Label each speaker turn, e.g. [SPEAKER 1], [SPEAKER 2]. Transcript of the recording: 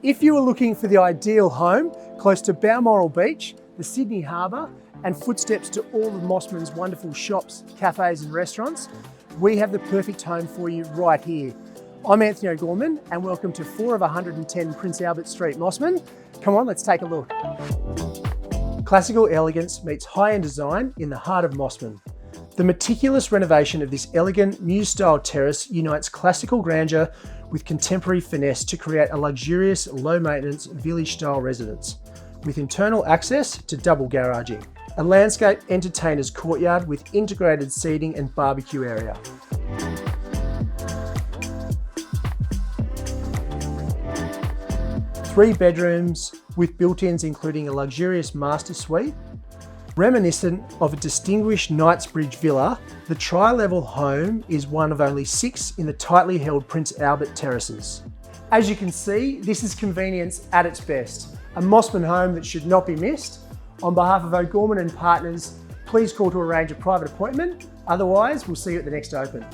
[SPEAKER 1] If you are looking for the ideal home close to Balmoral Beach, the Sydney Harbour, and footsteps to all of Mosman's wonderful shops, cafes and restaurants, we have the perfect home for you right here. I'm Anthony O'Gorman and welcome to 4 of 110 Prince Albert Street, Mosman. Come on, let's take a look. Classical elegance meets high-end design in the heart of Mosman. The meticulous renovation of this elegant mews-style terrace unites classical grandeur with contemporary finesse to create a luxurious, low-maintenance, village-style residence, with internal access to double garaging. A landscape entertainer's courtyard with integrated seating and barbecue area. Three bedrooms with built-ins including a luxurious master suite. Reminiscent of a distinguished Knightsbridge villa, the tri-level home is one of only 6 in the tightly held Prince Albert Terraces. As you can see, this is convenience at its best. A Mosman home that should not be missed. On behalf of O'Gorman and Partners, please call to arrange a private appointment. Otherwise, we'll see you at the next open.